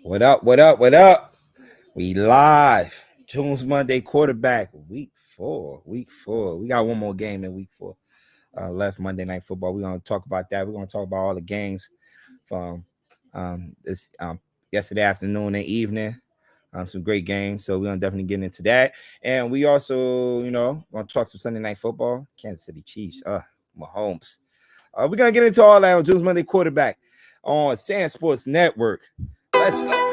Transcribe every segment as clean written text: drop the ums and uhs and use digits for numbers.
What up? What up? What up? We live. June's Monday quarterback, week four. Week four. We got one more game in week four left, Monday Night Football. We're going to talk about that. We're going to talk about all the games from this yesterday afternoon and evening. Some great games. So we're going to definitely get into that. And we also, going to talk some Sunday Night Football. Kansas City Chiefs. Mahomes. We're going to get into all that on June's Monday quarterback on SamzSportz Network. Let's go.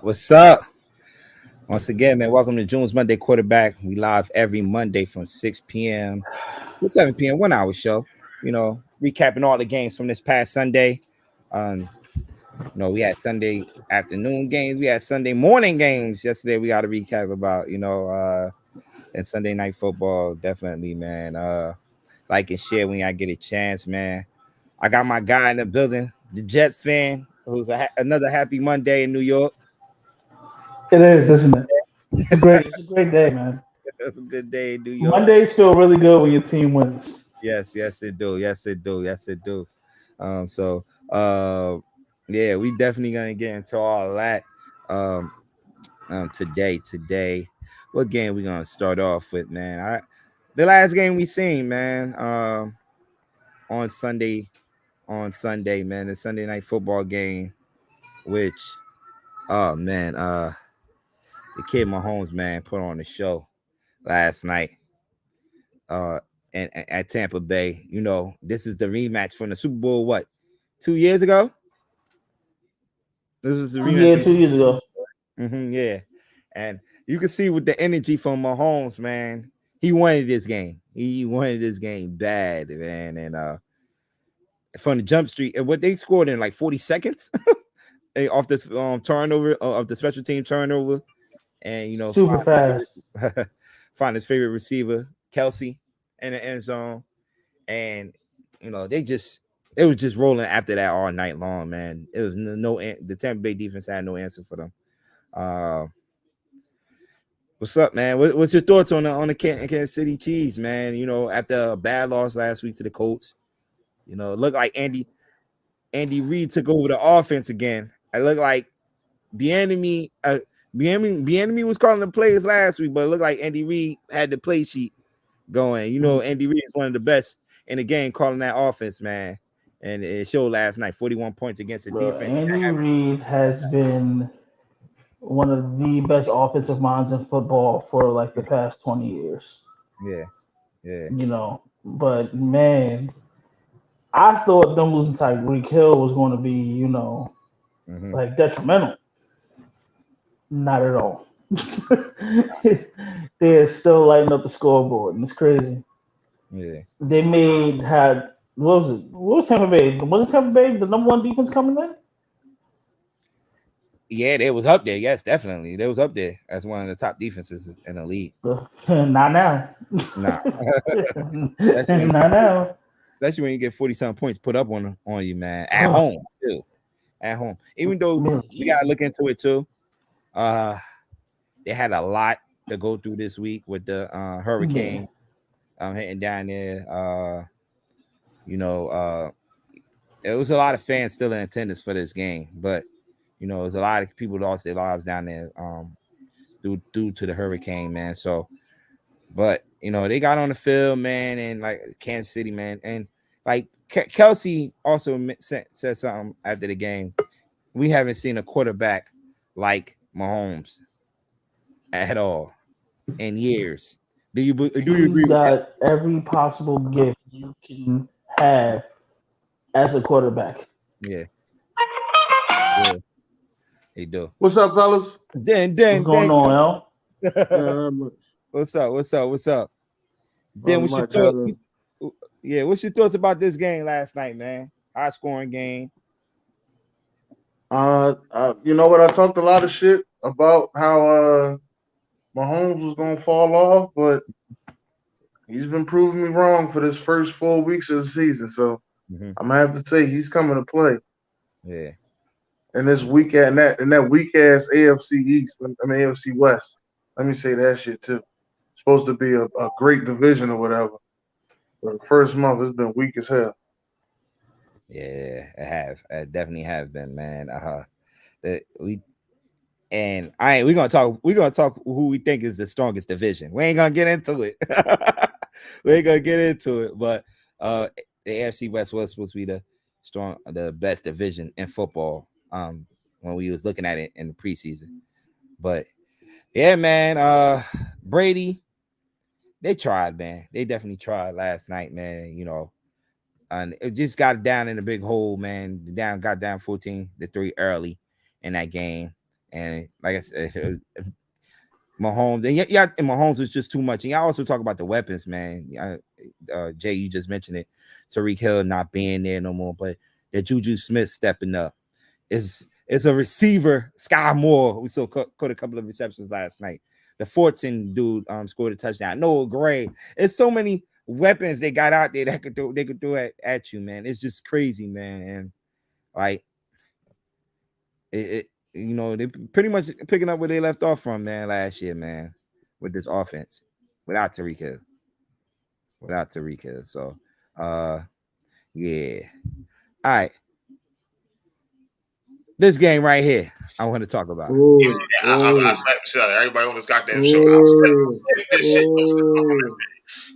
What's up? Once again, man, welcome to June's Monday Quarterback. We live every Monday from 6 p.m. to 7 p.m. 1 hour show. Recapping all the games from this past Sunday. We had Sunday afternoon games. We had Sunday morning games. Yesterday, we got to recap about, and Sunday Night Football. Definitely, man. Like and share when I get a chance, man. I got my guy in the building, the Jets fan, who's another happy Monday in New York. It is, isn't it? It's a great day, man. Good day, New York. Mondays feel really good when your team wins. Yes, it do. Yeah, we definitely gonna get into all that today. What game we gonna start off with, man? The last game we seen, man, on Sunday, man, the Sunday Night Football game, which, the kid Mahomes, man, put on the show last night and at Tampa Bay. This is the rematch from the Super Bowl, 2 years ago? This was the rematch. Yeah, 2 years ago. Yeah. And you can see with the energy from Mahomes, man, he wanted this game. He wanted this game bad, man. And from the jump street, and what they scored in like 40 seconds off this turnover, of the special team turnover. And super fast. Find his favorite receiver, Kelsey, in the end zone, and it was just rolling after that all night long, man. It was the Tampa Bay defense had no answer for them. What's up, man? What's your thoughts on the Kansas City Chiefs, man? After a bad loss last week to the Colts, it looked like Andy Reid took over the offense again. It looked like Bieniemy was calling the plays last week, but it looked like Andy Reid had the play sheet going. Andy Reid is one of the best in the game calling that offense, man. And it showed last night, 41 points against the defense. Andy Reid has been one of the best offensive minds in football for like the past 20 years. Yeah. But man, I thought them losing Tyreek Hill was going to be, like detrimental. Not at all. They're still lighting up the scoreboard, and it's crazy. Yeah. They what was it? What was Tampa Bay? Was it Tampa Bay the number one defense coming in? Yeah, they was up there. Yes, definitely. They was up there as one of the top defenses in the league. Not now. Nah. Not now. Especially when you get 40-something points put up on you, man. At home, too. At home. Even though we got to look into it, too. They had a lot to go through this week with the hurricane hitting down there. It was a lot of fans still in attendance for this game, but there's a lot of people lost their lives down there due to the hurricane, man. So, but they got on the field, man, and like Kansas City, man, and like Kelsey also said something after the game. We haven't seen a quarterback like Mahomes at all in years. Do you agree He's with that? got every possible gift you can have as a quarterback. Yeah, he do. What's up, fellas? What's going on, L? What's up? Then what's your much, thoughts? Yeah, what's your thoughts about this game last night, man? High scoring game. You know what? I talked a lot of shit about how Mahomes was gonna fall off, but he's been proving me wrong for this first 4 weeks of the season. So I'm gonna have to say he's coming to play. Yeah. And this weak in that weak ass AFC East, AFC West. Let me say that shit too. It's supposed to be a great division or whatever. But the first month it's been weak as hell. Yeah, it definitely have been, man. We're gonna talk who we think is the strongest division. We ain't gonna get into it. But the AFC West was supposed to be the best division in football. When we was looking at it in the preseason. But yeah, man, Brady, they tried, man. They definitely tried last night, man. And it just got down in a big hole, man. Got down 14-3 early in that game. And like I said, Mahomes, and Mahomes was just too much. And y'all also talk about the weapons, man. Jay, you just mentioned it. Tyreek Hill not being there no more, but the Juju Smith stepping up. It's a receiver, Sky Moore, who caught a couple of receptions last night. The Fortson dude scored a touchdown. Noah Gray. It's so many weapons they got out there that they could throw at you, man. It's just crazy, man. And like they pretty much picking up where they left off from, man, last year, man, with this offense. Without Tyreek Hill. So yeah. All right. This game right here, I want to talk about. I slapped shit out of everybody on this goddamn show. I'll slap this shit.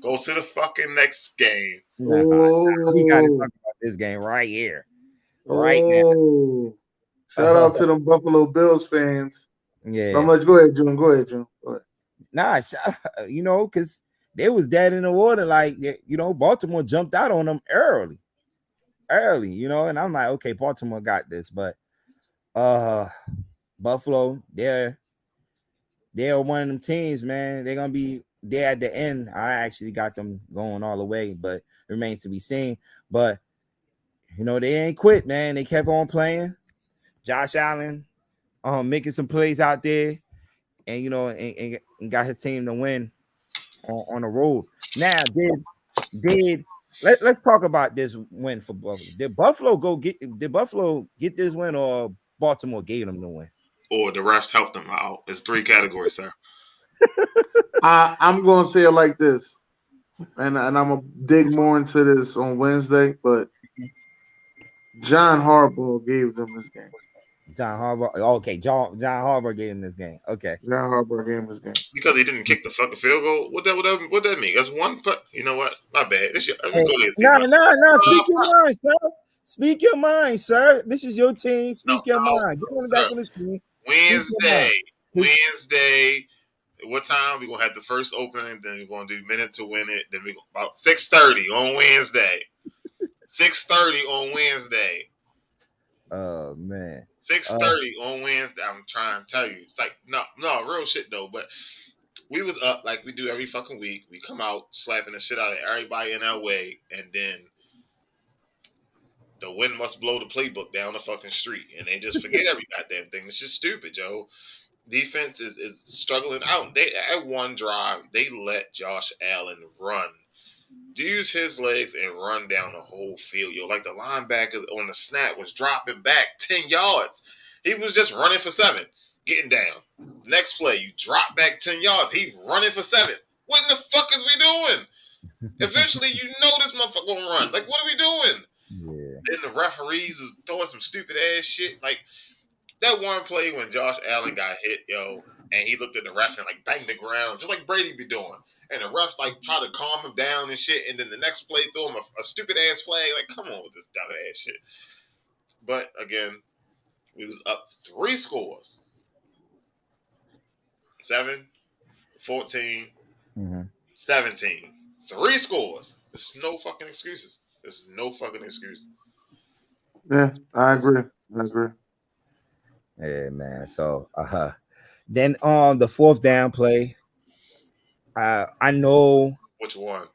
Go to the fucking next game. We got to talk about this game right here, right now. Shout out to them Buffalo Bills fans. Yeah. How much? Go ahead, June. Go ahead. Nah, because they was dead in the water. Like, Baltimore jumped out on them early, and I'm like, okay, Baltimore got this, but Buffalo, they're one of them teams, man. They're gonna be there at the end. I actually got them going all the way, but it remains to be seen. But they ain't quit, man. They kept on playing. Josh Allen, making some plays out there, and and got his team to win on the road. Now, let's talk about this win for Buffalo. Did Buffalo get this win, or Baltimore gave them the win? Or the refs helped them out. It's 3 categories, sir. I'm going to say it like this, and I'm going to dig more into this on Wednesday, but John Harbaugh gave them this game. John Harbaugh. Okay, John Harbaugh gave him this game. Okay. John Harbaugh gave him this game. Because he didn't kick the fucking field goal? What that mean? That's one you know what? My bad. No. Speak your mind, sir. Speak your mind, sir. This is your team. Speak your mind. Get on the back on the screen. Wednesday. What time? We're gonna have the first opening, then we're gonna do minute to win it, then we about 6:30 on Wednesday. 6:30 on Wednesday. Oh man. 6:30 on Wednesday. I'm trying to tell you. It's like no, real shit though. But we was up like we do every fucking week. We come out slapping the shit out of everybody in our way, and then the wind must blow the playbook down the fucking street, and they just forget every goddamn thing. It's just stupid, Joe. Defense is struggling out. They at one drive, they let Josh Allen run. Use his legs and run down the whole field. Like the linebackers on the snap was dropping back 10 yards. He was just running for 7. getting down. Next play, you drop back 10 yards. He's running for 7. What in the fuck is we doing? Eventually, you know this motherfucker gonna run. Like, what are we doing? Yeah. Then the referees was throwing some stupid ass shit. Like that one play when Josh Allen got hit, and he looked at the ref and like banged the ground, just like Brady be doing. And the ref like tried to calm him down and shit. And then the next play threw him a stupid ass flag. Like, come on with this dumb ass shit. But again, we was up 3 scores. 7, 14, 17. 3 scores. There's no fucking excuses. There's no fucking excuse. Yeah, I agree. Yeah, man. So then on the 4th down play, I know which one.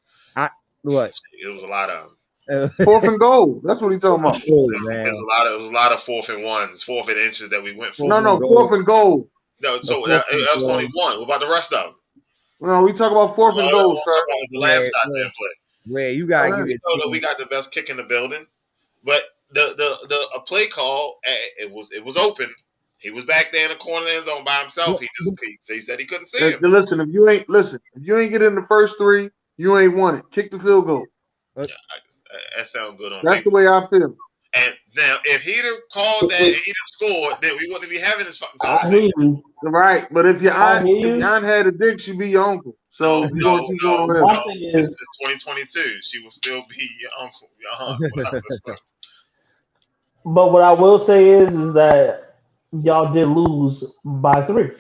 What? It was a lot of them. 4th and goal. That's what he's talking about. It was a lot of 4th and 1s, 4th and inches that we went for. No, 4th and goal. No, so that was only 1. What about the rest of them? No, we talk about 4th and goal, sir. The last goddamn play. Where you got? We know that we got the best kick in the building, but the play call, it was open. He was back there in the corner of the end zone by himself. He said he couldn't see him. Listen, if you ain't get in the first 3, you ain't won it. Kick the field goal. Yeah, that sounds good on That's paper. the way I feel. And now, if he'd have called that and he'd have scored, then we wouldn't be having this fucking conversation. Right, but if your aunt had a dick, she'd be your uncle. So no. It's 2022. She will still be your uncle, your aunt. But what I will say is that y'all did lose by 3.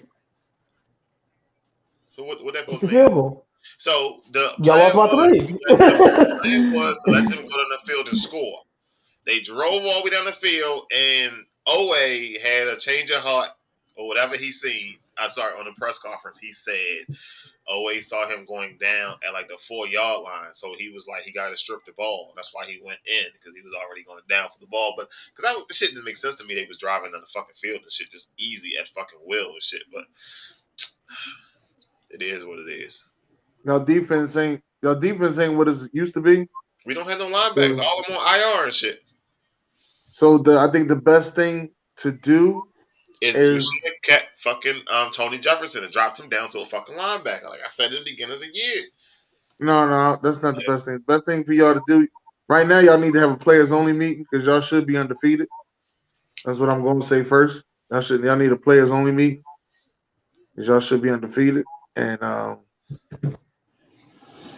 So what that supposed to mean? So y'all lost by 3. The plan was to let them go down the field and score. They drove all the way down the field, and Owe had a change of heart or whatever he seen. I'm sorry, on the press conference, he said Owe saw him going down at like the 4-yard line, so he was like, he got to strip the ball. That's why he went in, because he was already going down for the ball. But because the shit didn't make sense to me, they was driving down the fucking field and shit just easy at fucking will and shit. But it is what it is. Your defense ain't what it used to be. We don't have no linebackers. All of them on IR and shit. So I think the best thing to do is we should have kept fucking Tony Jefferson and dropped him down to a fucking linebacker, like I said at the beginning of the year. No, that's not the best thing. The best thing for y'all to do right now, y'all need to have a players only meeting because y'all should be undefeated. That's what I'm going to say first. Y'all need a players only meeting because y'all should be undefeated. And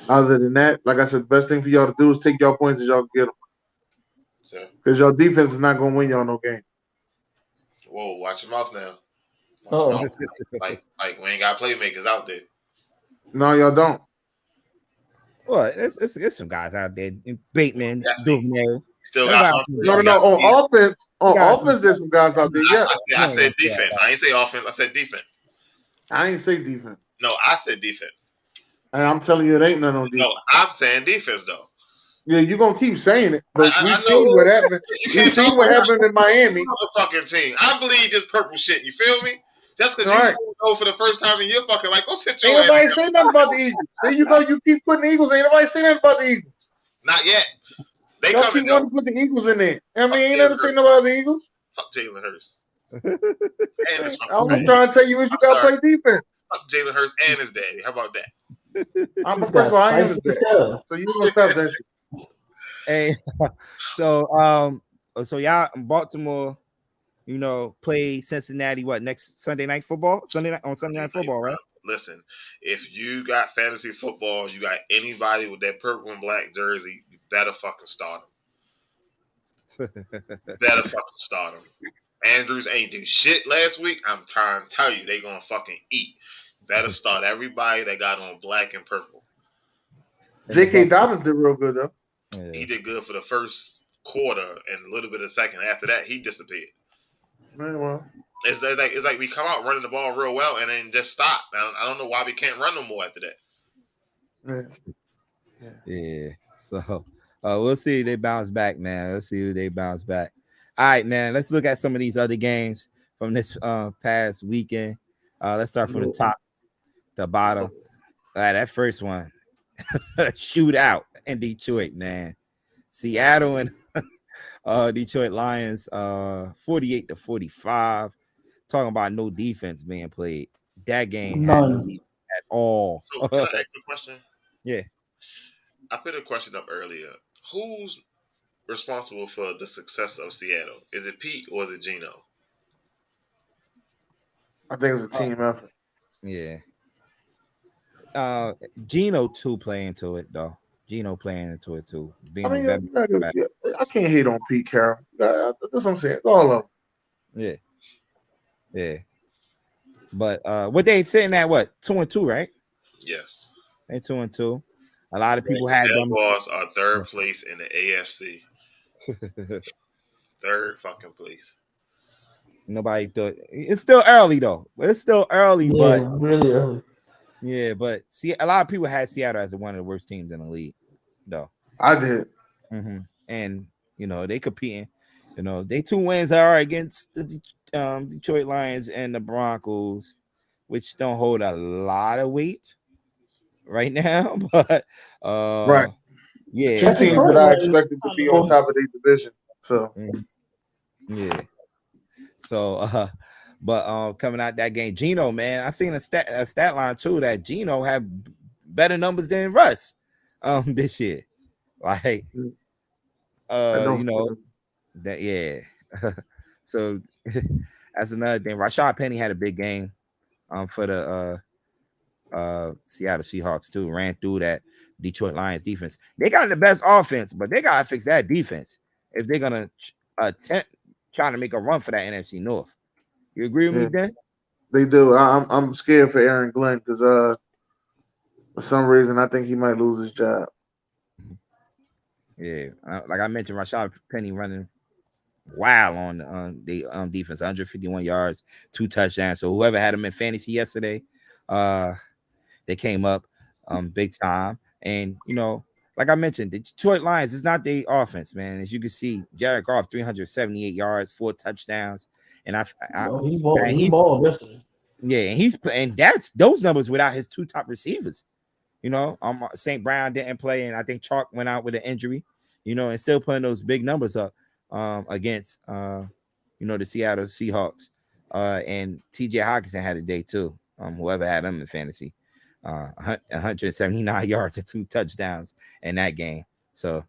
other than that, like I said, the best thing for y'all to do is take y'all points and y'all get them. Because your defense is not going to win y'all no game. Whoa, watch your mouth now. Watch your mouth. Like we ain't got playmakers out there. No, y'all don't. Well, it's some guys out there. Bateman, Duvernay. Still got no. On offense, there's some guys out there. Yeah, I said defense. I ain't say offense. I said defense. I ain't say defense. No, I said defense. And I'm telling you, it ain't none on defense. No, I'm saying defense though. Yeah, you're gonna keep saying it, but we've seen what happened. You've seen what happened in Miami. Fucking team. I believe this purple shit. You feel me? Just because you go for the first time in your fucking life, go sit your ass. Ain't nobody say nothing about the Eagles. There you go. You keep putting the Eagles. Ain't nobody say nothing about the Eagles. Not yet. They y'all coming. Keep wanting to put the Eagles in there. I mean, ain't never seen about the Eagles. Fuck Jalen Hurts. I'm trying to tell you what you got to play defense. Fuck Jalen Hurts and his daddy. How about that? First of all, I am his daddy. So you gonna stop that shit. Hey, so y'all in Baltimore, play Cincinnati next Sunday night football? Sunday night football, right? Listen, if you got fantasy football, you got anybody with that purple and black jersey, you better fucking start them. Better fucking start them. Andrews ain't do shit last week. I'm trying to tell you, they gonna fucking eat. Better start everybody that got on black and purple. J.K. Dobbins did real good though. Yeah. He did good for the first quarter and a little bit of the second. After that, he disappeared. Very well. It's like we come out running the ball real well and then just stop. I don't know why we can't run no more after that. Yeah. So we'll see if they bounce back, man. Let's see if they bounce back. All right, man. Let's look at some of these other games from this past weekend. Let's start from the top to bottom. All right, that first one. Shootout in Detroit, man. Seattle and Detroit Lions 48-45 talking about no defense being played. That game had no None. defense at all. So can I ask a question? Yeah. I put a question up earlier. Who's responsible for the success of Seattle? Is it Pete or is it Gino? I think it's a team effort. Yeah. Gino too playing into it though. Gino playing into it too. Being I a mean, veteran. I can't hate on Pete Carroll. That's what I'm saying. It's all of them. Yeah. Yeah. But what they sitting at what 2-2, right? Yes. They 2-2. A lot of people The had them. Jaguars are third place in the AFC. Third fucking place. Nobody thought it's still early though. It's still early, Yeah, but really early. yeah, but see, a lot of people had Seattle as one of the worst teams in the league, though. I did. And they competing. They 2 wins are against the Detroit Lions and the Broncos, which don't hold a lot of weight right now. But Right. yeah, Two teams that I expected to be on top of their division. So yeah. So but coming out that game, Gino, man, I seen a stat line too that Gino had better numbers than Russ this year. Like that yeah. So that's another thing. Rashad Penny had a big game for the Seattle Seahawks too. Ran through that Detroit Lions defense. They got the best offense, but they gotta fix that defense if they're gonna attempt trying to make a run for that NFC North. You agree with me, Dan? They do. I'm scared for Aaron Glenn because for some reason I think he might lose his job. Yeah, like I mentioned, Rashad Penny running wild on the defense, 151 yards, 2 touchdowns. So whoever had him in fantasy yesterday, they came up big time. And like I mentioned, the Detroit Lions is not the offense, man. As you can see, Jared Goff 378 yards, 4 touchdowns, and he balled yesterday. Yeah, and that's those numbers without his 2 top receivers. St. Brown didn't play, and I think Chalk went out with an injury. And still putting those big numbers up against the Seattle Seahawks. And TJ Hawkinson had a day too. Whoever had him in fantasy. 179 yards and 2 touchdowns in that game. So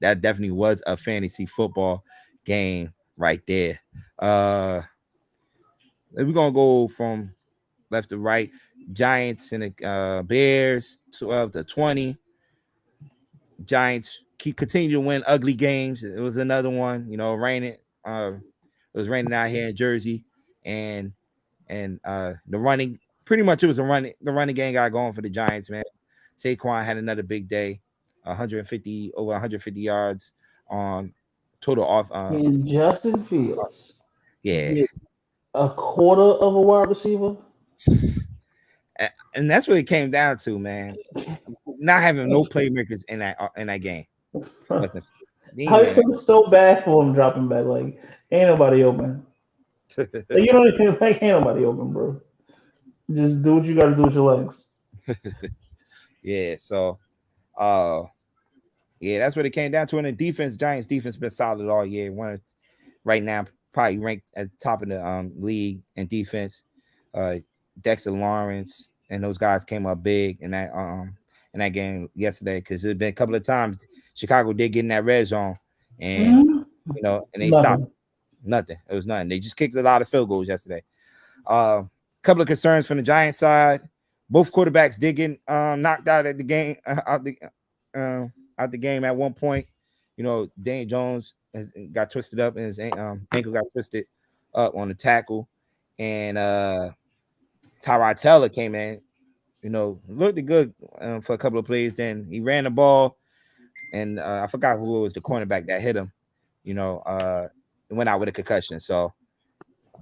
that definitely was a fantasy football game right there. We're gonna go from left to right. Giants and the Bears 12-20. Giants continue to win ugly games. It was another one, raining. It was raining out here in Jersey, and the running. Pretty much it was the running game got going for the Giants, man. Saquon had another big day, over 150 yards on total off. And Justin Fields, yeah, a quarter of a wide receiver, and that's what it came down to, man. Not having no playmakers in that game. I feel so bad for him dropping back. Like ain't nobody open. You don't even think ain't nobody open, bro. Just do what you got to do with your legs. Yeah, so yeah, that's what it came down to. In the defense, Giants defense been solid all year. Right now, probably ranked at the top of the league in defense. Dexter Lawrence and those guys came up big in that game yesterday because there's been a couple of times Chicago did get in that red zone and and they stopped nothing. It was nothing. They just kicked a lot of field goals yesterday. Couple of concerns from the Giants side. Both quarterbacks did get knocked out at the game out the game at one point. Daniel Jones got twisted up and his ankle got twisted up on the tackle, and Tyrod Taylor came in. Looked good for a couple of plays. Then he ran the ball, and I forgot who was the cornerback that hit him. Went out with a concussion. So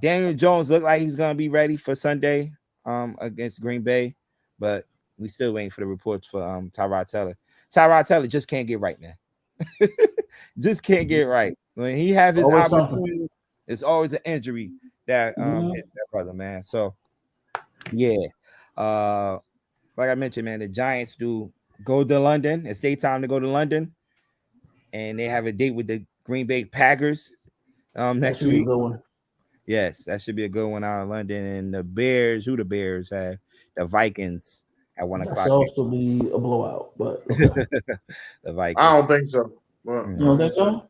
Daniel Jones looked like he's gonna be ready for Sunday against Green Bay, but we still waiting for the reports for Tyrod Taylor. Tyrod Taylor just can't get right, man. Just can't get right. When he has his opportunity, it's always an injury that hit that brother, man. So yeah, like I mentioned, man, the Giants do go to London. It's their time to go to London, and they have a date with the Green Bay Packers next week. Yes, that should be a good one out in London. And the Bears, who the Bears have? The Vikings at 1 That should o'clock. also be a blowout, but okay. The I Vikings. don't think so. Well, Mm. You don't think so?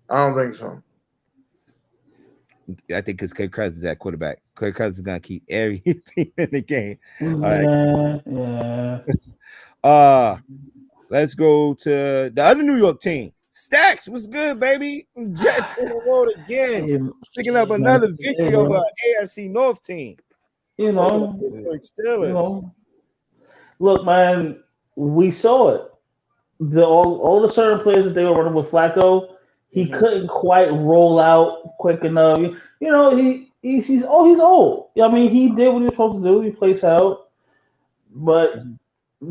I don't think so. I think because Kirk Cousins at quarterback. Kirk Cousins is gonna keep every team in the game. Yeah. Let's go to the other New York team. Stacks was good, baby. Jets in the road again, picking up another victory over an AFC North team. You know, Steelers. Look, man, we saw it. All the certain players that they were running with Flacco, he couldn't quite roll out quick enough. You know, he's old. I mean, he did what he was supposed to do. He plays out, but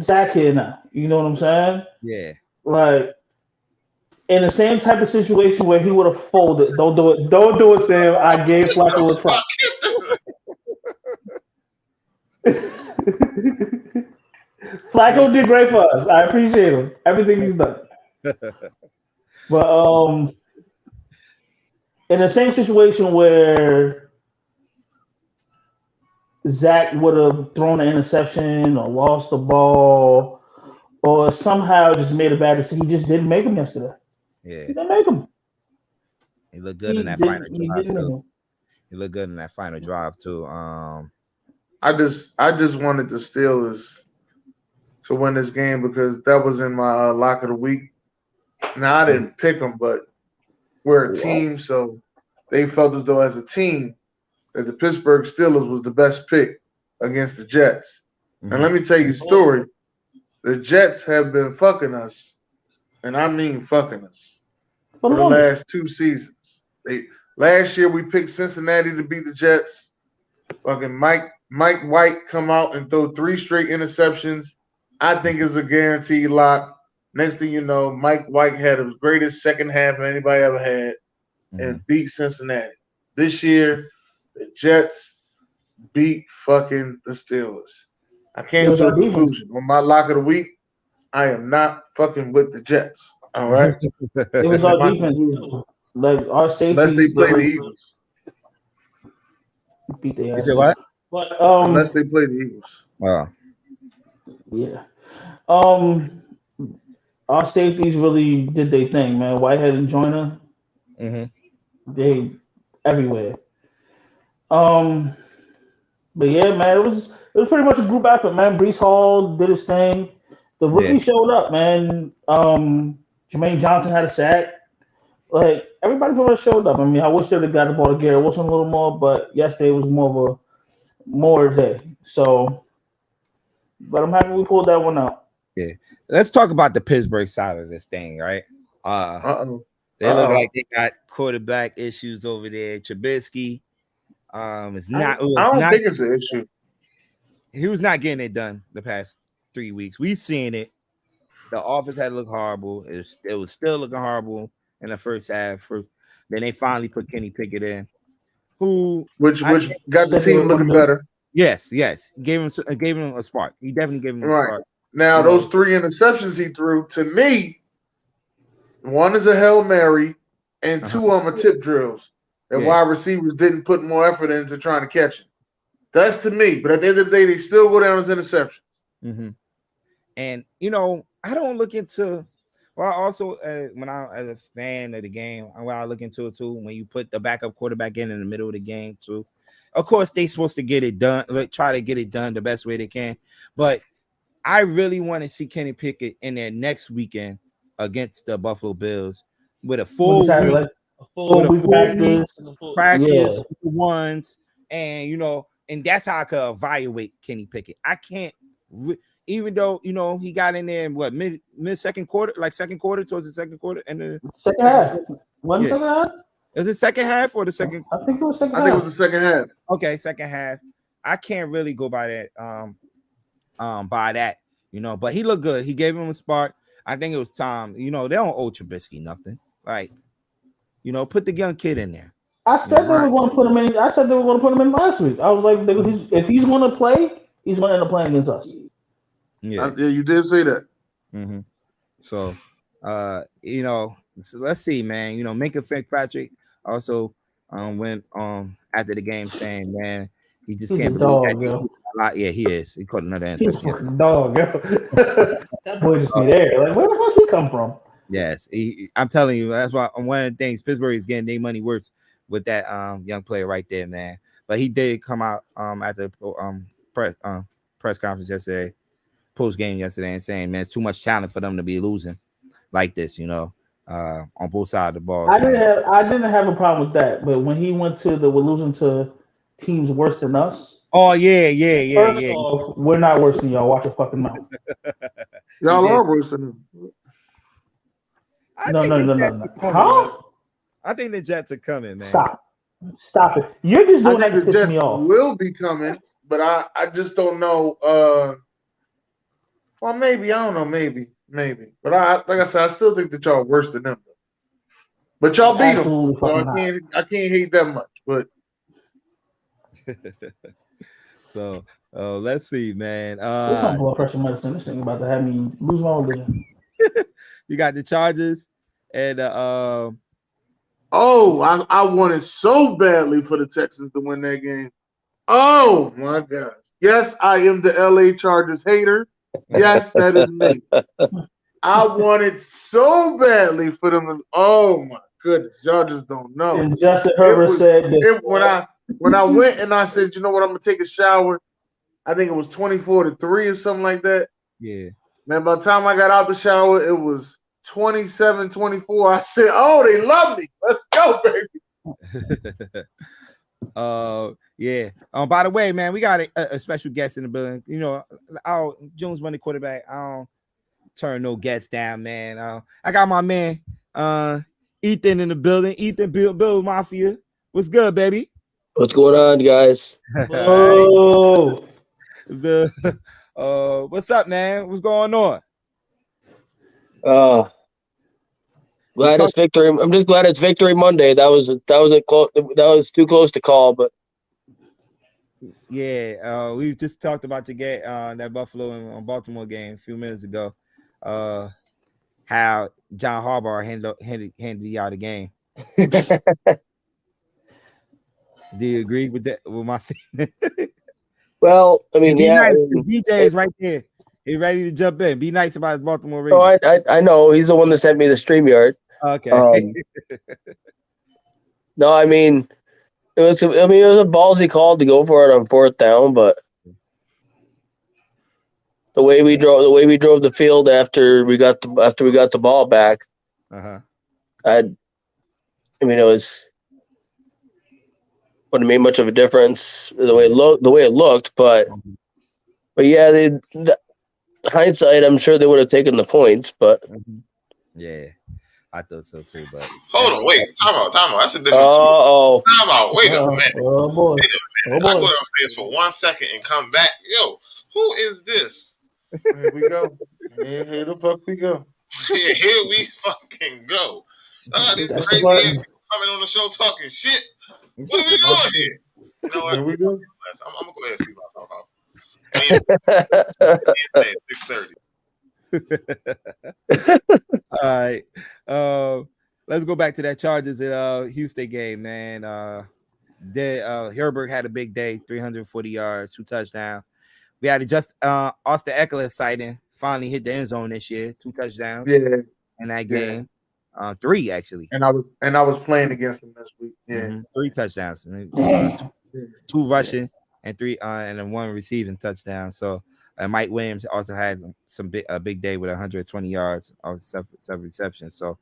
Zach here now. You know what I'm saying? Yeah. Like in the same type of situation where he would have folded. Don't do it. Don't do it, Sam. I gave Flacco a try. Flacco did great for us. I appreciate him. Everything he's done. But in the same situation where Zach would have thrown an interception or lost the ball or somehow just made a bad decision, he just didn't make him yesterday. Yeah. He didn't make him. He looked good in that final drive too. He looked good in that final drive too. I just wanted the Steelers to win this game because that was in my lock of the week. Now I didn't pick them, but we're a team, so they felt as though as a team that the Pittsburgh Steelers was the best pick against the Jets. And let me tell you a story. The Jets have been fucking us, and I mean fucking us, for the last 2 seasons. Last year we picked Cincinnati to beat the Jets. Fucking Mike White come out and throw 3 straight interceptions. I think it's a guaranteed lock. Next thing you know, Mike White had his greatest second half anybody ever had and beat Cincinnati. This year, the Jets beat fucking the Steelers. I came to a conclusion. On my lock of the week, I am not fucking with the Jets. All right? It was our defense. Like our safety. Unless they play the Eagles. Beat the ass. You said what? But unless they play the Eagles. Wow. Yeah. Our safeties really did their thing, man. Whitehead and Joyner. They everywhere. But yeah, man, it was pretty much a group effort, man. Brees Hall did his thing. The rookie showed up, man. Jermaine Johnson had a sack. Like everybody pretty much showed up. I mean, I wish they'd have got the ball to Garrett Wilson a little more, but yesterday was more day. So, but I'm happy we pulled that one out. Yeah. Let's talk about the Pittsburgh side of this thing, right? They look like they got quarterback issues over there. Trubisky, it's not. I don't think it's an issue. He was not getting it done the past 3 weeks. We've seen it. The offense had looked horrible. It was still looking horrible in the first half. Then they finally put Kenny Pickett in, which got the team looking better. Yes, gave him a spark. He definitely gave him a spark. Now those 3 interceptions he threw, to me, one is a Hail Mary and 2 of them are tip drills. And wide receivers didn't put more effort into trying to catch him. That's to me. But at the end of the day, they still go down as interceptions. And I don't look into. Well, also when I, as a fan of the game, when I look into it too, when you put the backup quarterback in the middle of the game too, of course they're supposed to get it done, try to get it done the best way they can. But I really want to see Kenny Pickett in there next weekend against the Buffalo Bills with a full week practice ones, and and that's how I could evaluate Kenny Pickett. I can't. Even though he got in there in what mid second quarter, towards the second quarter, and the second half. Second half? Is it second half or the second? I think it was second half. I think it was the second half. Okay, second half. I can't really go by that. But he looked good. He gave him a spark. I think it was time. They don't owe Trubisky nothing. Like, put the young kid in there. I said they were going to put him in. I said they were going to put him in last week. I was like, if he's going to play, he's going to end up playing against us. Yeah, you did say that. So, so let's see, man. Minka Fitzpatrick also went after the game saying, man, he just He's a can't believe that. dog, yo. Yeah, he is. He caught another He's a interception. fucking dog, yo. That boy just be there. Like, where the fuck he come from? Yes, I'm telling you, that's why one of the things Pittsburgh is getting their money worth with that young player right there, man. But he did come out at the press conference yesterday, post game yesterday, and saying, man, it's too much talent for them to be losing like this, on both sides of the ball. I didn't have a problem with that, but when he went to we're losing to teams worse than us. Oh yeah. First off, we're not worse than y'all. Watch your fucking mouth. Y'all are worse than him. No. Huh? I think the Jets are coming, man. Stop it. You're just doing that to the piss Jets me off. will be coming, but I just don't know. Well, maybe I don't know. Maybe. But like I said, I still think that y'all are worse than them. But y'all beat them, so I can't hate that much. But so let's see, man. What's my blood pressure medicine? This thing about to have me lose my religion. You got the Chargers and I wanted so badly for the Texans to win that game. Oh my gosh. Yes, I am the LA Chargers hater. Yes, that is me. I wanted so badly for them to, oh my goodness, y'all just don't know. And Justin Herbert said that when I went and I said, you know what, I'm gonna take a shower. I think it was 24-3 or something like that. Yeah. Man, by the time I got out the shower, it was 27-24. I said, oh, they love me. Let's go, baby. Yeah. By the way, man, we got a special guest in the building. Our Jones Money quarterback. I don't turn no guests down, man. I got my man Ethan in the building. Ethan Bill Mafia. What's good, baby? What's going on, guys? Oh. What's up, man? What's going on? Glad it's victory. I'm just glad it's Victory Monday. That was too close to call, but yeah, we just talked about your game, that Buffalo and Baltimore game a few minutes ago. How John Harbaugh handed y'all the game. Do you agree with that? With my statement? Well, I mean, nice. DJ is right there. He's ready to jump in. Be nice about his Baltimore Ravens. Oh, I know. He's the one that sent me the StreamYard. Okay. No, I mean, it was a ballsy call to go for it on fourth down, but the way we drove the field after we got the ball back, it wouldn't make much of a difference the way it looked, but yeah, the hindsight, I'm sure they would have taken the points, but yeah, I thought so too. But hold on, wait, time out. That's a different. Time out. Wait a minute. Oh boy. I go downstairs for 1 second and come back. Yo, who is this? Here we go. Here the fuck we go. Here we fucking go. These crazy ass people coming on the show talking shit. What are we doing here? You know what? Here we go. I'm gonna go ahead and see myself out. It's 6:30. All right. Let's go back to that Chargers and Houston game, man. Herbert had a big day, 340 yards, 2 touchdowns. We had Austin Eckler sighting, finally hit the end zone this year, 2 touchdowns in that game. 3 actually. And I was playing against him this week. Yeah. 3 touchdowns. 2 rushing and 3 and then 1 receiving touchdown. So Mike Williams also had a big day with 120 yards of 7 receptions. So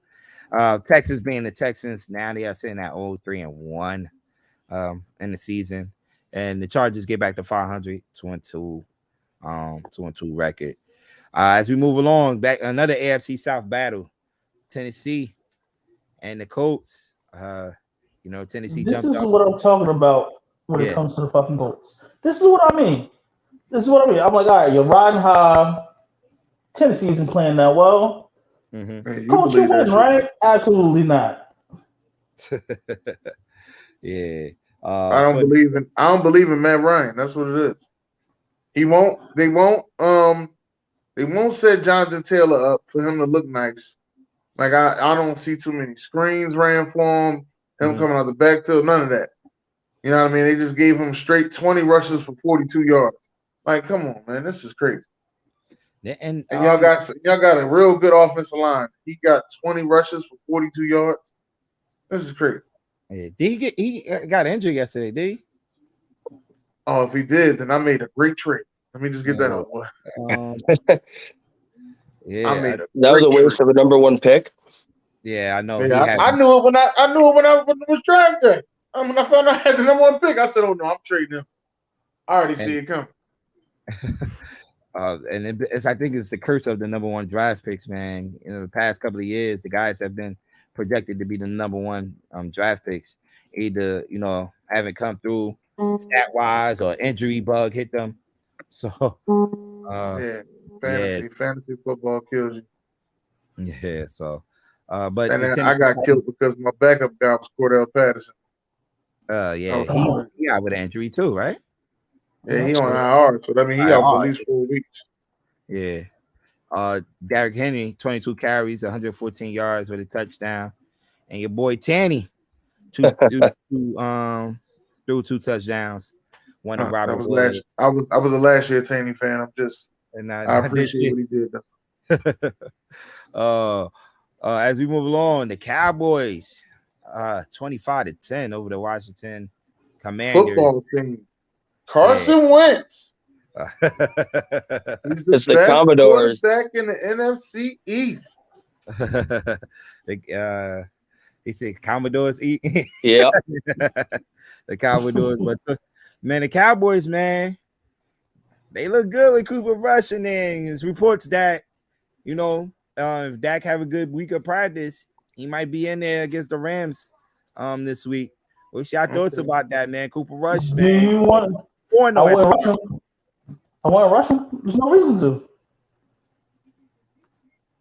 Texas being the Texans, now they are sitting at 3-1 in the season. And the Chargers get back to 500, 2-2 record. As we move along, back another AFC South battle, Tennessee and the Colts. Tennessee jumped up. This is what I'm talking about when it comes to the fucking Colts. This is what I mean. I'm like, all right, you're riding high. Tennessee isn't playing that well. Colts, you win, right? Absolutely not. Yeah. I don't believe in Matt Ryan. That's what it is. They won't set Jonathan Taylor up for him to look nice. Like I don't see too many screens ran for him. him coming out the backfield, none of that. You know what I mean? They just gave him straight 20 rushes for 42 yards. Like, come on, man, this is crazy. And y'all got a real good offensive line. He got 20 rushes for 42 yards. This is crazy. Yeah. He got injured yesterday, did he? Oh, if he did, then I made a great trade. Let me just get that out. Yeah, that was a waste of a number 1 pick. Yeah, I know. Yeah, I knew it when I was drafted. When I found out I had the number 1 pick, I said, "Oh no, I'm trading him." I already see it coming. And I think it's the curse of the number 1 draft picks, man. The past couple of years, the guys have been projected to be the number 1 draft picks. Either haven't come through stat wise or injury bug hit them. So fantasy football kills you. Yeah, so but and then I got killed because my backup guy was Cordell Patterson. He got with an injury too, right? Yeah, he on IR, so that means he out for at least 4 weeks. Yeah. Derrick Henry, 22 carries, 114 yards with a touchdown, and your boy Tanny, threw 2 touchdowns. One of Robert Woods. I was a last year Tanny fan. I'm just I appreciate what he did. As we move along, the Cowboys, 25-10 over the Washington Commanders. Football team. Carson Wentz. He's the best Commodores quarterback in the NFC East. He said Commodores eat. Yeah. The Commodores, but man, the Cowboys, man, they look good with Cooper Rush, and then there's reports that if Dak have a good week of practice, he might be in there against the Rams this week. What's your thoughts about that, man? Cooper Rush, man. Do you want? I want to rush him. There's no reason to.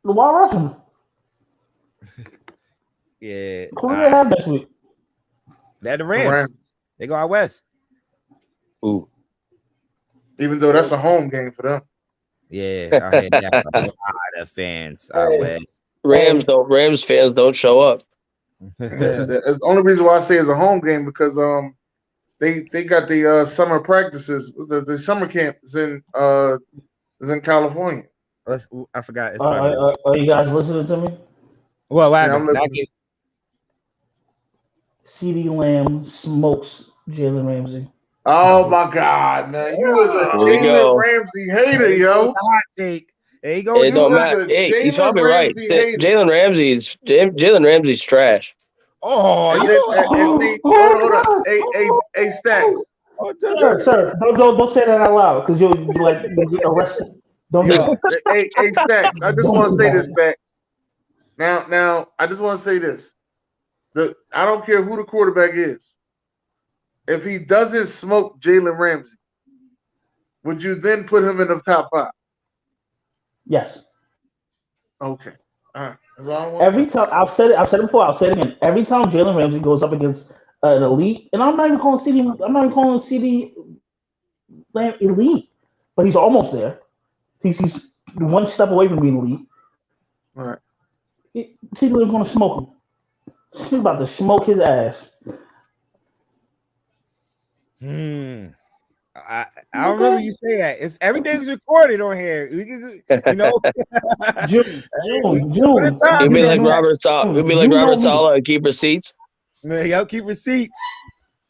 Why rush him? Yeah. Who do they have this week? They're the Rams. They go out west. Ooh. Even though that's a home game for them. Yeah, I had that. A lot of fans out west. Rams fans don't show up. The only reason why I say it's a home game because they got the summer practices. The summer camp is in California. I forgot. Are you guys listening to me? Well, CeeDee Lamb smokes Jalen Ramsey. Oh my God, man! You was a Jalen Ramsey hater, yo. Hot take. There you go. It don't matter. Hey, he's probably right. Jalen Ramsey's trash. Hold on. Hey, Stacks. Sir, don't say that out loud because you'll get arrested. Don't do that. Hey, Stacks. I just want to say this back. Now, I just want to say this. I don't care who the quarterback is. If he doesn't smoke Jalen Ramsey, would you then put him in the top 5? Yes. Okay. All right. That's all I want. Every time I've said it before. I'll say it again. Every time Jalen Ramsey goes up against an elite, and I'm not even calling CeeDee Lamb elite, but he's almost there. He's one step away from being elite. All right. CeeDee Lamb's gonna smoke him. He's about to smoke his ass. I don't remember you say that. Everything's recorded on here. June. It'd be like Robert Saleh and keep receipts. Yo, keep receipts.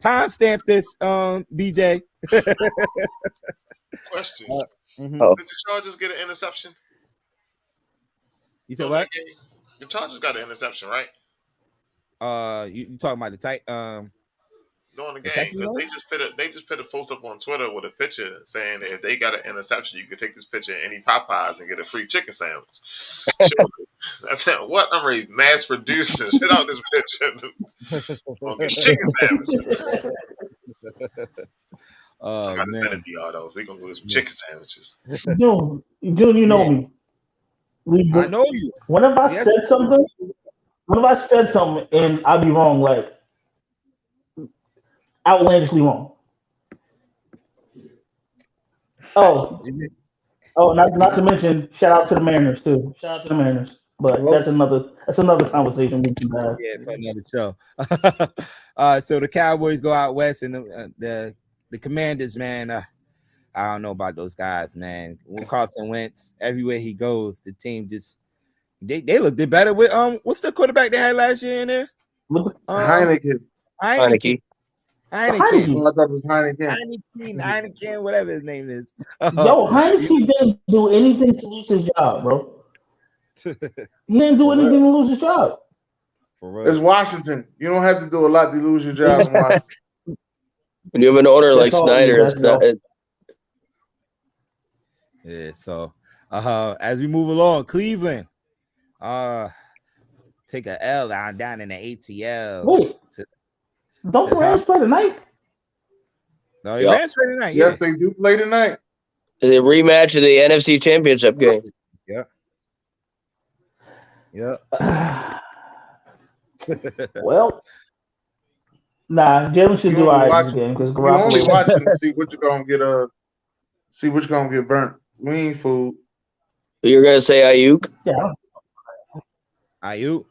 Timestamp this, BJ. Question. Did the Chargers get an interception? You said what? The Chargers got an interception, right? You talking about the tight during the game because they just put a post up on Twitter with a picture saying that if they got an interception, you could take this picture at any Popeyes and get a free chicken sandwich. I said, "What? I'm ready to mass produce and shit out this picture. We'll get chicken sandwiches." I'm gonna send it to y'all though. We're gonna go get some chicken sandwiches. June, you know me. I know you. Whenever I said something and I'd be wrong, like outlandishly wrong. Oh, not to mention, shout out to the Mariners too. Shout out to the Mariners. But that's another conversation we can have. Yeah, for another show. So the Cowboys go out west, and the Commanders, man. I don't know about those guys, man. When Carson Wentz, everywhere he goes, the team just they looked better with what's the quarterback they had last year in there? Heineken. Heineke. Oh, I thought it was Heineken. Heineken, whatever his name is. Yo, Heineke didn't do anything to lose his job, bro. He didn't do anything to lose his job. For real. It's Washington. You don't have to do a lot to lose your job in Washington. When you have an owner like Snyder, it's not. Yeah. So, as we move along, Cleveland, take a L down in the ATL. Wait, don't the Rams play tonight? No, the Rams play tonight. Yes, they do play tonight. It's a rematch of the NFC Championship game. Yep. Well, nah, Jalen should do all right this game because you only watching to see what you're gonna get. See which gonna get burnt. We ain't food. You're gonna say Ayuk? Yeah. Ayuk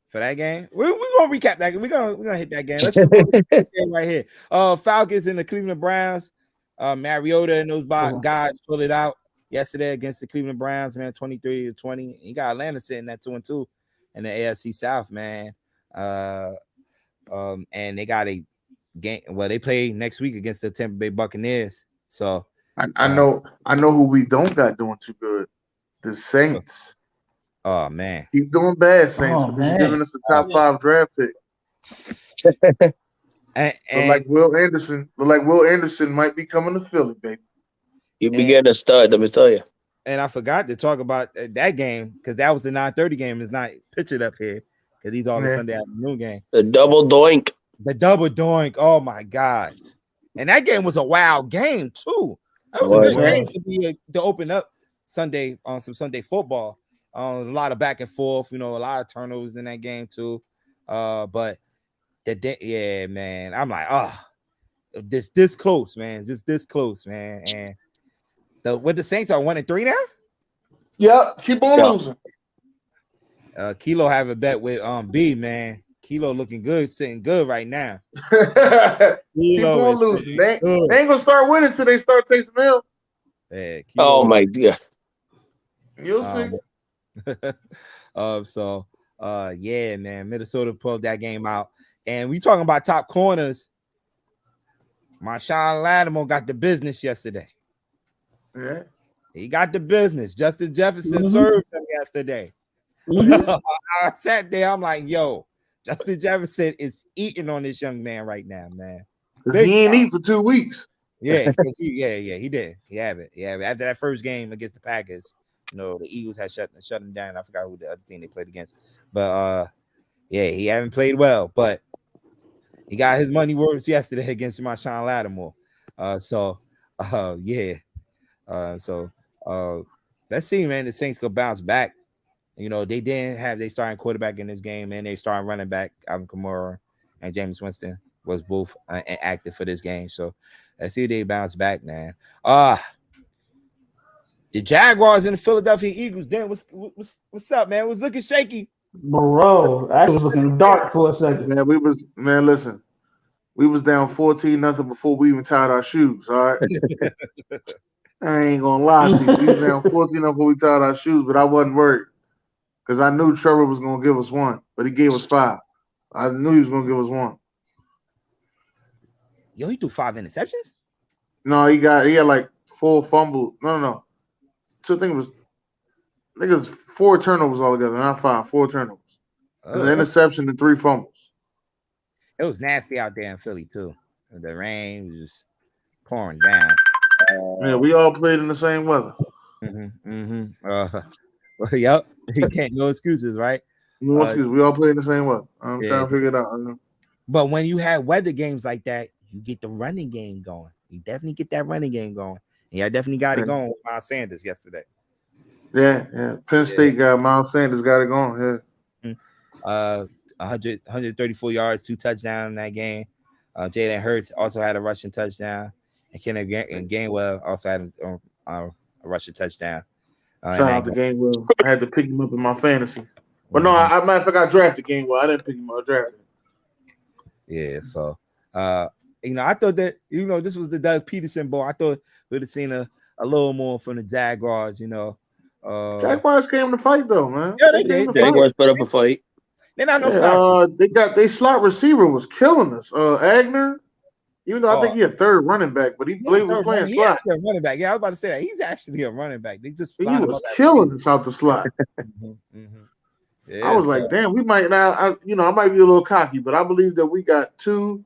for that game. We're gonna recap that. We're gonna hit that game. Let's hit that game right here. Falcons and the Cleveland Browns. Mariota and those guys pulled it out yesterday against the Cleveland Browns, man, 23-20. You got Atlanta sitting at 2-2 in the AFC South, man. And they got a game. Well, they play next week against the Tampa Bay Buccaneers. So I know who we don't got doing too good. The Saints. Oh man, keep doing bad, Saints. He's giving us a top 5 draft pick. and like Will Anderson might be coming to Philly, baby. You be getting a stud, let me tell you. And I forgot to talk about that game because that was the 9:30 game. It's not pictured up here because these all the Sunday afternoon game. The double doink. Oh my god! And that game was a wild game too. That was a good game to open up Sunday on some Sunday football. A lot of back and forth, a lot of turnovers in that game too. But man, I'm like, this close, man, just this close, man. And the Saints are 1-3 now. Yep, keep on losing. Kilo have a bet with B, man. Kilo looking good, sitting good right now. Keep on losing. They ain't gonna start winning till they start tasting milk. Yeah, oh my god. You'll see. Yeah, man. Minnesota pulled that game out. And we talking about top corners. Marshawn Lattimore got the business yesterday. Yeah. He got the business. Justin Jefferson served him yesterday. I sat there, I'm like, yo, Justin Jefferson is eating on this young man right now, man. He ain't eat for 2 weeks. Yeah, he did. He have it. Yeah, after that first game against the Packers, the Eagles had shut him down. I forgot who the other team they played against. But he haven't played well, but he got his money worth yesterday against Marshawn Lattimore. Let's see, man. The Saints could bounce back. They didn't have their starting quarterback in this game, and they starting running back Alvin Kamara and Jameis Winston was both active for this game. So let's see if they bounce back, man. The Jaguars and the Philadelphia Eagles. Damn, what's up, man? It was looking shaky, bro. I was looking dark for a second. Listen, we was down 14-0 before we even tied our shoes. All right. I ain't gonna lie to you. We was down 14-0 before we tied our shoes, but I wasn't worried because I knew Trevor was gonna give us 1, but he gave us 5. I knew he was gonna give us 1. Yo, he threw 5 interceptions? No, he had like 4 fumbles. No. So I think it was 4 turnovers altogether, not 5. 4 turnovers. An interception and 3 fumbles. It was nasty out there in Philly too. The rain was just pouring down. Yeah, we all played in the same weather. Yep. You can't, no excuses, right? No excuses. We all played in the same weather. I'm trying to figure it out. But when you have weather games like that, you get the running game going. You definitely get that running game going. And I definitely got it going with Miles Sanders yesterday. Yeah. Penn State got Miles Sanders got it going. Yeah. 134 yards, 2 touchdowns in that game. Jalen Hurts also had a rushing touchdown, and Kenneth Gainwell also had a rushing touchdown. right, Shout man. out to Gainwell. I had to pick him up in my fantasy. But no, I matter of fact, I drafted Gainwell. I didn't pick him up. I drafted him. Yeah, so I thought that this was the Doug Peterson ball. I thought we'd have seen a little more from the Jaguars. Jaguars came to fight though, man. Yeah, they came did. to Jaguars put up a fight. They're not no slouch. They got their slot receiver was killing us. Agner, even though I think he a third running back, but he was playing He's slot. actually a running back. Yeah, I was about to say that. He's actually a running back. They just He was killing us out the slot. Yeah, I was like, damn, we might now. I might be a little cocky, but I believe that we got two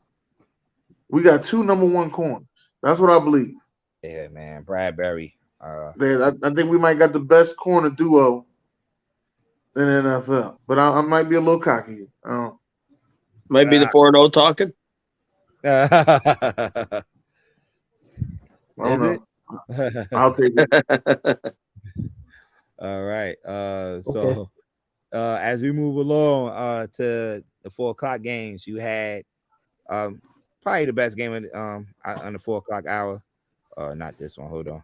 number one corners. That's what I believe. Yeah, man, Bradbury. I think we might got the best corner duo in the NFL, but I might be a little cocky. Might be the 4-0 talking. I don't know. I'll take it. All right. So as we move along to the 4:00 games, you had probably the best game on the 4:00 hour. Not this one. Hold on.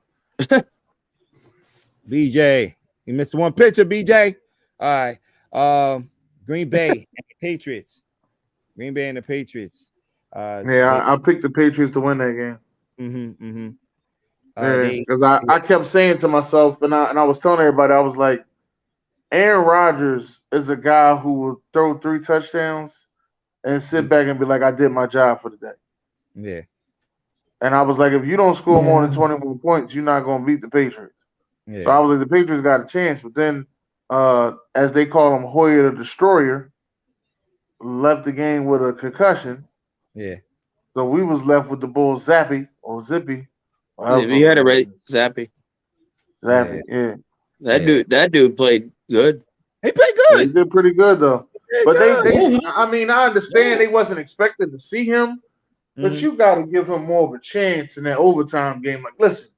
BJ, you missed one picture, BJ. All right. Green Bay and the Patriots. Green Bay and the Patriots. I picked the Patriots to win that game. Because I kept saying to myself, and I was telling everybody, I was like, Aaron Rodgers is a guy who will throw 3 touchdowns and sit back and be like, I did my job for the day. Yeah. And I was like, if you don't score more than 21 points, you're not going to beat the Patriots. Yeah. So I was like, the Patriots got a chance. But then, as they call him, Hoyer the Destroyer, left the game with a concussion. Yeah. So we was left with the bull Zippy. He had it right, Zappy. Yeah. That dude played good. He played good. He did pretty good though. But I understand they wasn't expecting to see him, but you got to give him more of a chance in that overtime game. Like, listen,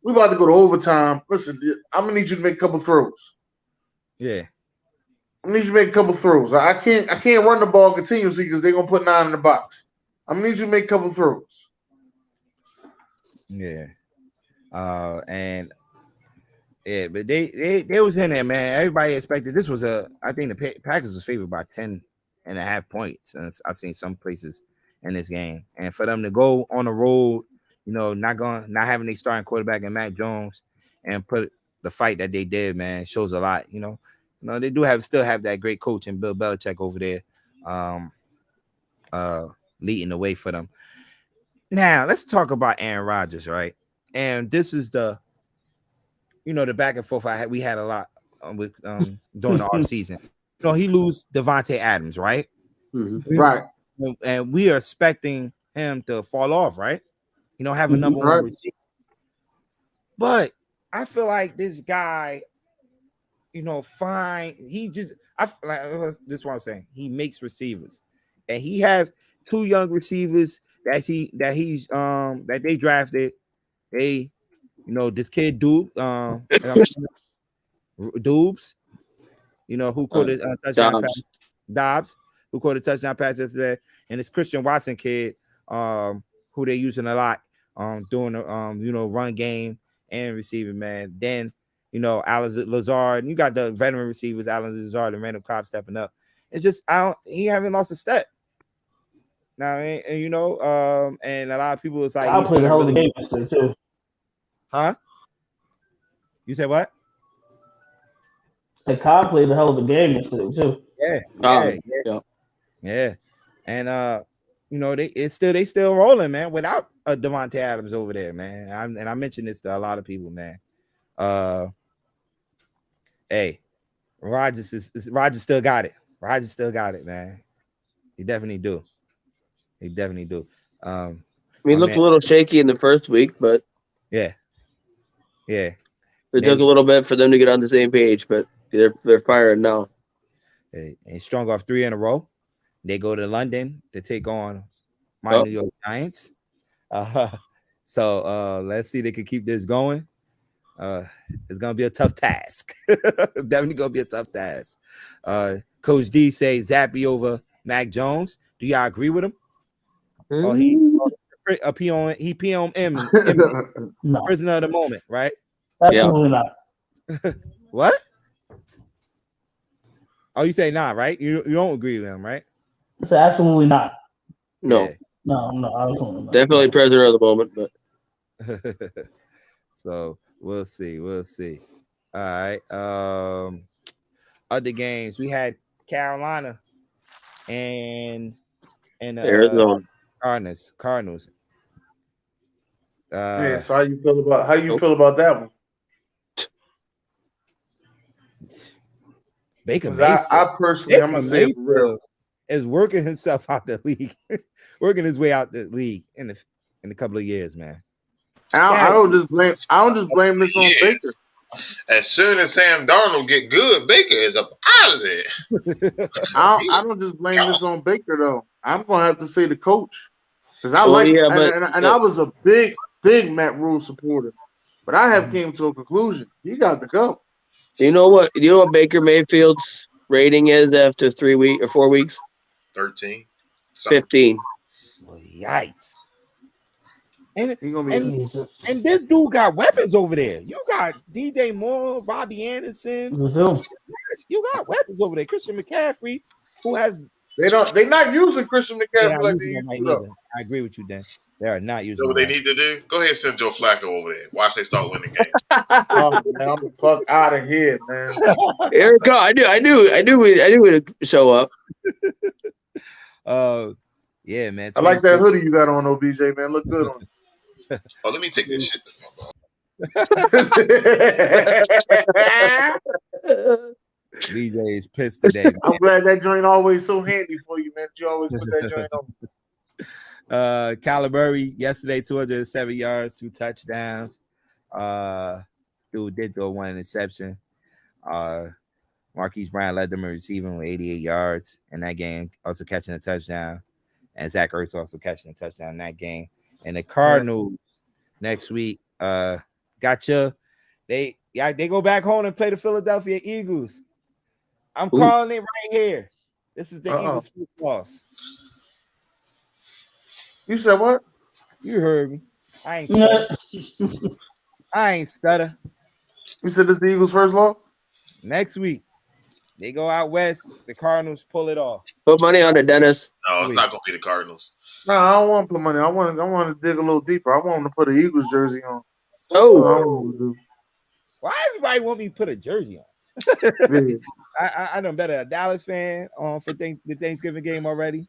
we about to go to overtime. Listen, I'm gonna need you to make a couple throws. Yeah. I need you to make a couple throws. I can't run the ball continuously because they're gonna put 9 in the box. I'm gonna need you to make a couple throws. Yeah. But they was in there, man. Everybody expected this was I think the Packers was favored by 10.5 points. And I've seen some places in this game. And for them to go on the road, not having a starting quarterback in Mac Jones and put the fight that they did, man, shows a lot. They do still have that great coach and Bill Belichick over there, leading the way for them. Now let's talk about Aaron Rodgers, right? And this is the back and forth we had a lot with during the offseason. He lose Devontae Adams, right? Mm-hmm. Right. And we are expecting him to fall off, right? Have a number one receiver. But I feel like this guy, fine. This is what I'm saying. He makes receivers, and he has 2 young receivers that they drafted. They, this kid Doobs, who caught a touchdown pass. Dobbs, who caught a touchdown pass yesterday, and this Christian Watson kid, who they're using a lot, doing the run game and receiving, man. Then Alan Lazard, and you got the veteran receivers, Alan Lazard and Randall Cobb stepping up. It's just he haven't lost a step. Now, and and a lot of people it's like I played a hell of a game yesterday too. Huh? You said what? And Cobb played a hell of a game yesterday too. Yeah. And they still rolling, man, without a Devontae Adams over there, man. I mentioned this to a lot of people, man. Hey, Rodgers still got it. Rodgers still got it, man. He definitely do. He looked a little shaky in the first week, but yeah. It took a little bit for them to get on the same page, but they're firing now. And strung off 3 in a row. They go to London to take on my New York Giants. So let's see if they can keep this going. It's gonna be a tough task. Definitely gonna be a tough task. Coach D say Zappy over Mac Jones. Do y'all agree with him? Oh, he POM No. prisoner of the moment, right? Absolutely not. What? Oh, you say not right? You don't agree with him, right? It's absolutely not. No, No, absolutely not. definitely prisoner of the moment, but So we'll see. All right. Other games we had Carolina and Arizona. Cardinals. Yeah. So how you feel about that one? Baker 'Cause Mayfield. I personally, I'm Baker gonna say it for real. Mayfield is working himself out the league, working his way out the league in a couple of years, man. I don't just blame this on Baker. As soon as Sam Darnold get good, Baker is up out of there. I don't just blame this on Baker though. I'm gonna have to say the coach because I but was a big Matt Rule supporter, but I have came to a conclusion. He got to go. you know what? You know what Baker Mayfield's rating is after 3 weeks or 4 weeks? 13. 15. Well, yikes! And He gonna be. Jesus. and this dude got weapons over there. You got DJ Moore, Bobby Anderson. You do. You got weapons over there. Christian McCaffrey, who has They're not using Christian they're McCaffrey not like using they him used right to. Though. neither. I agree with you, Dan. They are not You using know what him they right. need to do? Go ahead and send Joe Flacco over there. Watch they start winning games. Oh man, I'm the fuck out of here, man. Eric, I knew we'd show up. Yeah, man. I like 26. that hoodie you got on, OBJ, man. Look good on Oh, let me take this shit the fuck off. it. BJ is pissed today. I'm glad that joint always so handy for you, man. You always put that joint on. Kyler Murray yesterday, 207 yards, 2 touchdowns. Dude did throw 1 interception. Marquise Brown led them in receiving with 88 yards in that game, also catching a touchdown. And Zach Ertz also catching a touchdown in that game. And the Cardinals next week, gotcha. They go back home and play the Philadelphia Eagles. I'm calling it right here. This is the Eagles' first loss. You said what? You heard me. I ain't stutter. You said this is the Eagles' first loss? Next week, they go out west. The Cardinals pull it off. Put money on it, Dennis. No, it's not gonna be the Cardinals. No, I don't want to put money. I want to dig a little deeper. I want them to put an Eagles jersey on. Oh, why everybody want me to put a jersey on? I done better a Dallas fan for the Thanksgiving game already.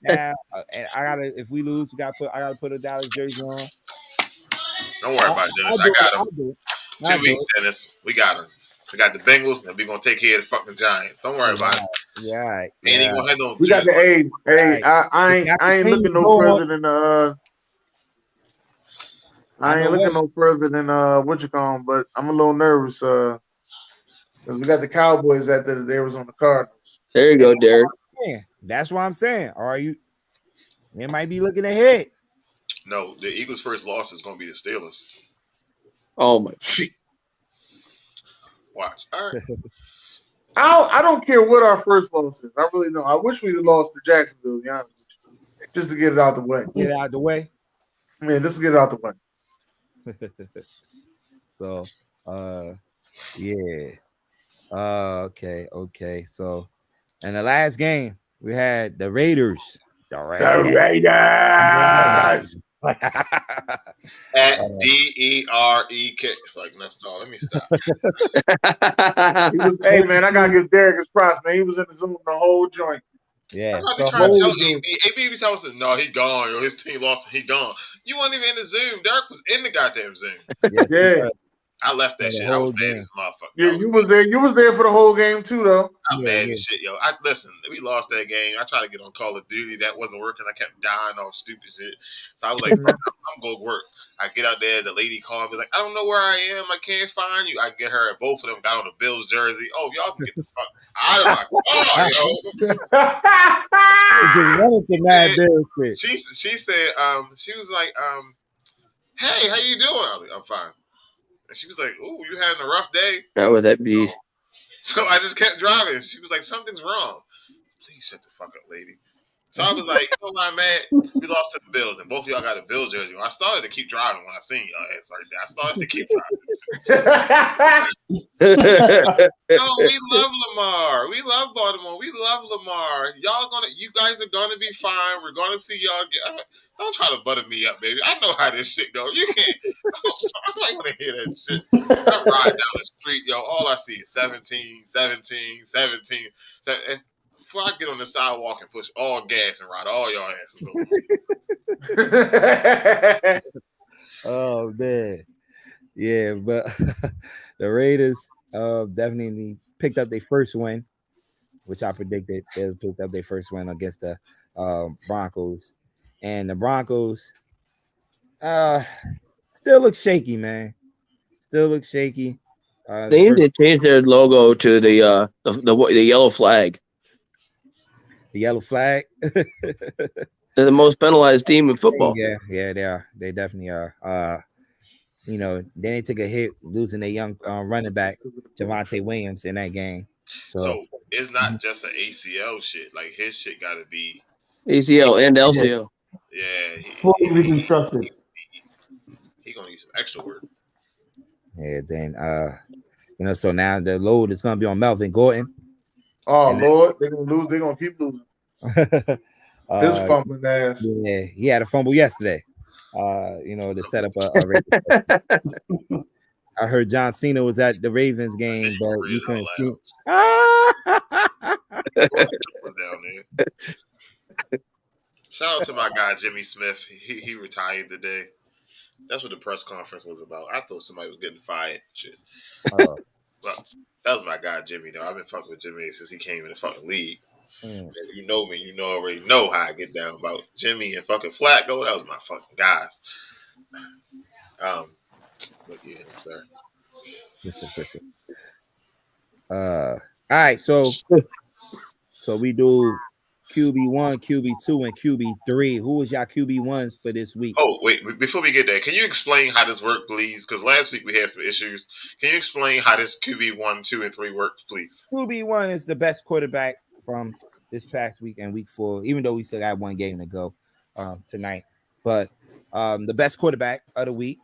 Now, and I gotta, if we lose, I gotta put a Dallas jersey on. Don't worry about Dennis. I got him. 2 weeks, Dennis. We got him. We got the Bengals, and we're gonna take care of the fucking Giants. Don't worry about it. Yeah, right. Ain't even gonna have no. We got the A. Hey, I ain't looking no further than I ain't looking no further than what you call them, but I'm a little nervous because we got the Cowboys after the Arizona Cardinals. There you go, Derek. That's what I'm saying. Are you? They might be looking ahead. No, the Eagles' first loss is gonna be the Steelers. Oh my shit. Watch. All right. I don't care what our first loss is. I really don't. I wish we'd have lost to Jacksonville, to be honest with you. Just to get it out the way. Get it out the way. Yeah, just to get it out the way. So, yeah. Okay. So, in the last game, we had the Raiders. The Raiders. At DEREK. Like, that's all. Let me stop. Hey man, I gotta give Derek his props, man. He was in the zone the whole joint. Yeah. That's what I'm trying to tell AB. AB was telling us, no, he gone. Yo, his team lost. He gone. You weren't even in the Zoom. Derek was in the goddamn Zoom. Yes, yeah. I left that shit. I was mad as motherfucker. Yeah, you was there. You was there for the whole game too, though. I'm mad as shit, yo. Listen, we lost that game. I tried to get on Call of Duty. That wasn't working. I kept dying off stupid shit. So I was like, I'm going to work. I get out there. The lady called me like, I don't know where I am. I can't find you. I get her. Both of them got on the Bills jersey. Oh, y'all can get the fuck out of my car, yo. She said, she was like, hey, how you doing? I was like, I'm fine. And she was like, ooh, you having a rough day? How would that be? So I just kept driving. She was like, something's wrong. Please shut the fuck up, lady. So I was like, you know why I'm mad? We lost to the Bills, and both of y'all got a Bills jersey. I started to keep driving when I seen y'all ass right there. I started to keep driving. No, we love Lamar. We love Baltimore. We love Lamar. You guys are gonna be fine. We're gonna see y'all get. Don't try to butter me up, baby. I know how this shit go. You can't. I'm not gonna hear that shit. I ride down the street, yo. All I see is 17, 17, 17. Before I get on the sidewalk and push all gas and ride all y'all asses over. Oh man, yeah, but the Raiders definitely picked up their first win, which I predicted they picked up their first win against the Broncos, and the Broncos still look shaky, man. Still look shaky. They need to change their logo to the yellow flag. The yellow flag. They're the most penalized team in football. Yeah, they are. They definitely are. Then they took a hit losing their young running back Javonte Williams in that game. So it's not just the ACL shit. Like his shit got to be ACL and LCL. Yeah, fully reconstructed. He gonna need some extra work. Yeah, then so now the load is gonna be on Melvin Gordon. Oh Lord, they're gonna lose. They're gonna keep losing. His fumbling ass. Yeah, he had a fumble yesterday. To set up a I heard John Cena was at the Ravens game, but you couldn't see. Shout out to my guy Jimmy Smith. He retired today. That's what the press conference was about. I thought somebody was getting fired. Shit. Well, that was my guy Jimmy though. I've been fucking with Jimmy since he came in the fucking league. If you know me, you already know how I get down about Jimmy and fucking Flacco. That was my fucking guys. But yeah, I'm sorry. All right, so we do QB1, QB2, and QB3. Who was y'all QB1s for this week? Oh, wait, before we get there, can you explain how this worked, please? Because last week we had some issues. Can you explain how this QB1, 2, and 3 works, please? QB1 is the best quarterback from this past week and week 4, even though we still got one game to go tonight. But the best quarterback of the week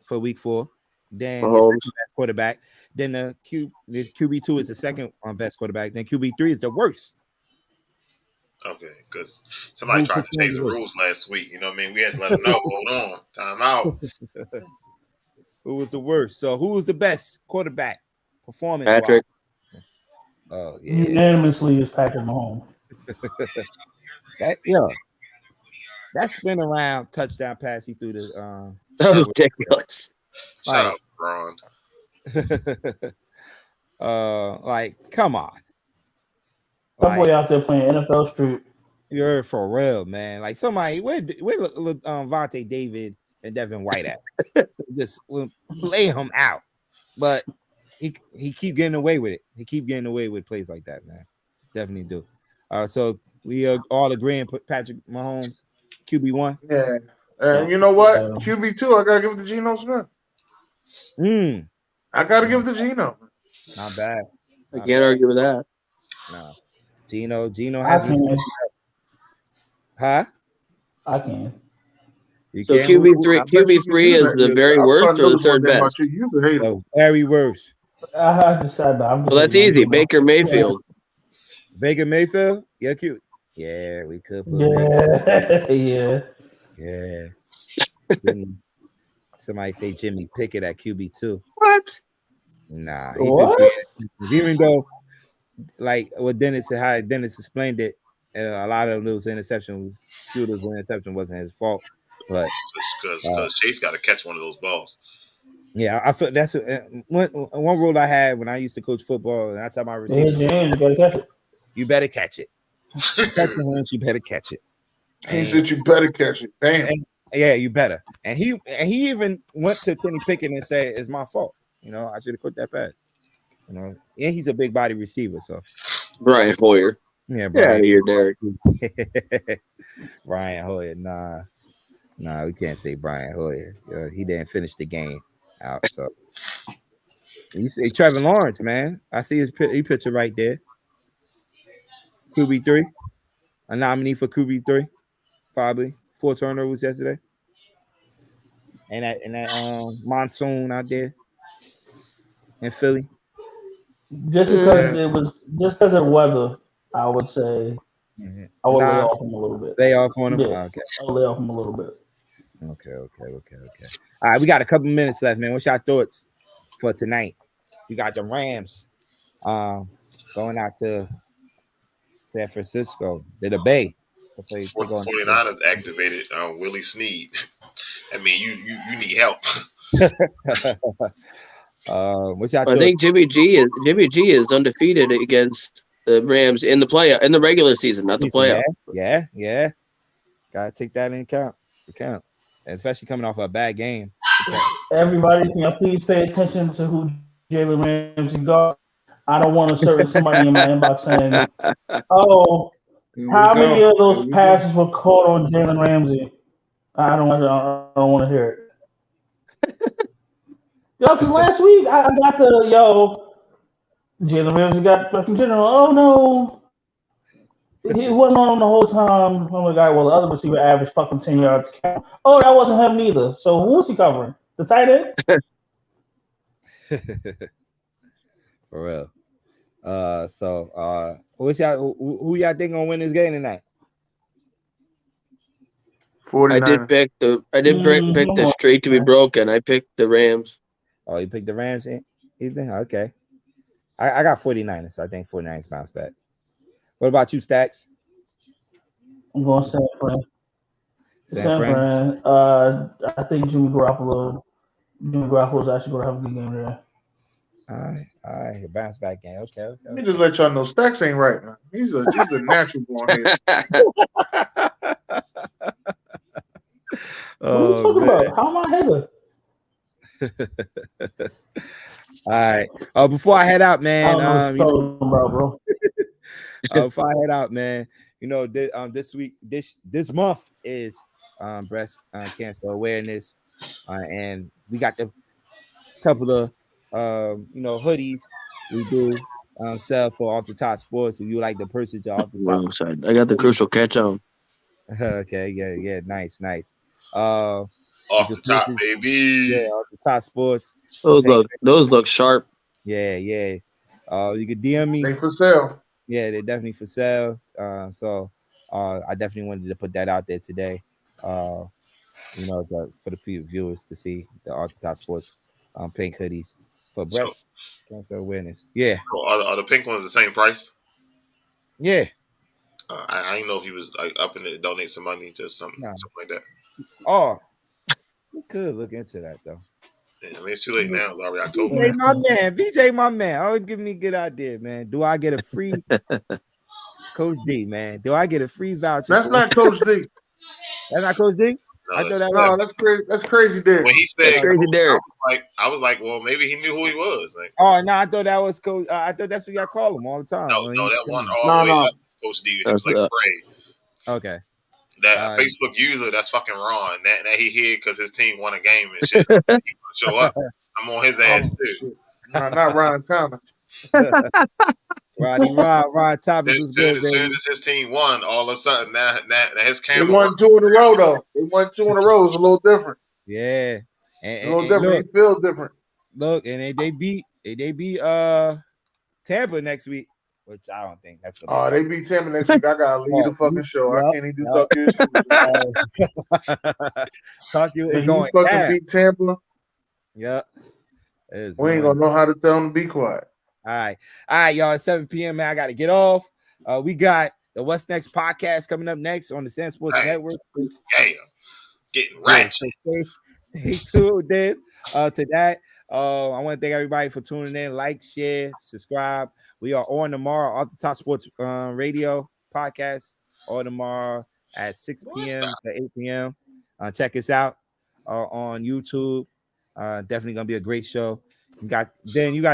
for week 4. Then the best quarterback. Then QB2 is the second best quarterback. Then QB3 is the worst. Okay, because somebody tried to change the rules last week. You know what I mean? We had to let them know. Hold on. Time out. Who was the worst? So who was the best quarterback performance? Patrick. Oh, yeah. Unanimously is Patrick Mahomes. That spin around touchdown pass he threw the that was ridiculous. Shout out Braun. Come on. That boy out there playing NFL Street. You're for real, man. Like somebody, where Vontae David and Devin White at? Just lay him out. But he keep getting away with it. He keep getting away with plays like that, man. Definitely do. So we are all agreeing Patrick Mahomes, QB1. Yeah. And you know what? QB2, I gotta give it to Geno Smith. I gotta give it to Geno. Not bad. I can't argue with that. No. Geno has been. Huh? I can. So QB3 is the very worst or the third best? The very worst. I decided. Well, that's easy. Baker Mayfield. Baker Mayfield? Yeah, cute. Yeah, we could put Yeah. Somebody say Jimmy Pickett at QB2. What? Nah. What? Even though, like what Dennis explained it, a lot of those interceptions wasn't his fault. But because Chase got to catch one of those balls. Yeah, I feel that's one rule I had when I used to coach football, and I tell my receivers, you better catch it. Catch your hands, you better catch it. He said you better catch it. Damn. Yeah, you better. And he even went to Kenny Pickett and said, "It's my fault. I should have caught that pass." And he's a big body receiver, so Brian Hoyer. Yeah, Brian. Here, Derek. Brian Hoyer. Nah, we can't say Brian Hoyer. He didn't finish the game out. So you say Trevor Lawrence, man. I see his picture right there. QB3. a nominee for QB3, probably 4 turnovers yesterday. And that monsoon out there in Philly. Just because it was just because of weather, I would say I would lay Nah, off him a little bit. lay off on him. Yeah, Okay. I would lay off him a little bit. Okay. All right, we got a couple minutes left, man. What's your thoughts for tonight? We got the Rams going out to San Francisco. They're the Bay. 49ers activated Willie Snead. I mean, you need help. What's your thoughts? I think Jimmy G is undefeated against the Rams in the regular season, not the playoff. Yeah. Gotta take that in account. And especially coming off a bad game. Everybody, can you please pay attention to who Jalen Ramsey got? I don't want to serve somebody in my inbox saying, "Oh, how many of those passes were caught on Jalen Ramsey?" I don't want to hear it. Yo, because last week I got Jalen Ramsey got fucking general. Oh no, he wasn't on the whole time. I'm like, well, the other receiver averaged fucking 10 yards. Oh, that wasn't him neither. So who was he covering? The tight end? For real. Who y'all think gonna win this game tonight? 49. I did pick the streak to be broken. I picked the Rams. Oh, you picked the Rams in? Ethan? Okay. I got 49ers. I think 49ers bounce back. What about you, Stacks? I'm going San Fran. San Fran. I think Jimmy Garoppolo is actually going to have a good game there. All right, bounce back game. Okay. Let me just let y'all know, Stacks ain't right, man. He's a natural born here. What are you talking about? How am I hater? All right. Before I head out, man. Bro. Before I head out, man. This week, this month is breast cancer awareness, and we got the couple of hoodies we do sell for Off the Top Sports. If you like the purchase Off the Top, I got the crucial catch on. Okay, yeah, nice. Off the top, baby. Yeah, Off the Top Sports. Those look sharp. Yeah. You could DM me. They for sale. Yeah, they're definitely for sale. So I definitely wanted to put that out there today. For the viewers to see the Off the Top Sports pink hoodies for breast cancer awareness. Yeah. Are the pink ones the same price? Yeah. I didn't know if he was up in it, donate some money to something like that. Oh, we could look into that though. Yeah, I mean, it's too late now. It's already October. BJ, my man, always give me a good idea, man. Do I get a free Coach D, man? Do I get a free voucher? That's not Coach D. That's not Coach D. No, that's crazy. That's crazy, Derek. When he said crazy, Derek. I was like, well, maybe he knew who he was. Like, oh no, I thought that was Coach. I thought that's what y'all call him all the time. No, that one all the way up, Coach D. He was like Bray. Okay. That Facebook user, that's fucking Ron. That he hid because his team won a game and shit. He show up. I'm on his ass too. Not Ryan Thomas. Ron Thomas was good. As soon as his team won, all of a sudden, now his camera. They won 2 in a row, though. They won 2 in a row. It's a little different. Yeah, a little different. It feels different. Look, and they beat Tampa next week, which I don't think that's. They beat Tampa next week. I gotta leave the fucking show. I can't even talk your shit. Talk you is going fucking down. Beat Tampa. Yep. We ain't gonna know how to tell them to be quiet. All right, y'all. It's 7 p.m. man. I gotta get off. We got the What's Next podcast coming up next on the SamzSportz Network. Yeah, getting ratchet. Stay tuned in to that. I want to thank everybody for tuning in. Like, share, subscribe. We are on tomorrow Off the Top Sports Radio podcast. On tomorrow at 6 p.m. to 8 p.m. Check us out on YouTube. Definitely gonna be a great show. You got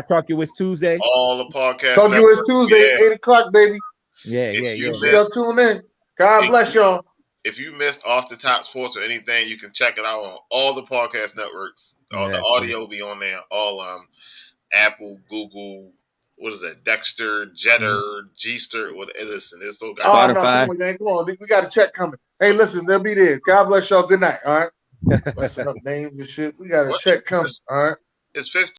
Talk Your Wish Tuesday. All the podcasts. Talk Your Wish Tuesday, 8 o'clock, baby. Yeah. Y'all tune in. God bless y'all. If you missed Off the Top Sports or anything, you can check it out on all the podcast networks. The audio will be on there. All Apple, Google, what is that? Dexter, Jetter, Gster. What? Listen, it's so Oh, goddamn. no, come on, gang. Come on. We got a check coming. Hey, listen, they'll be there. God bless y'all. Good night. All right. Messing up names and shit. We got a check coming. All right. It's 15.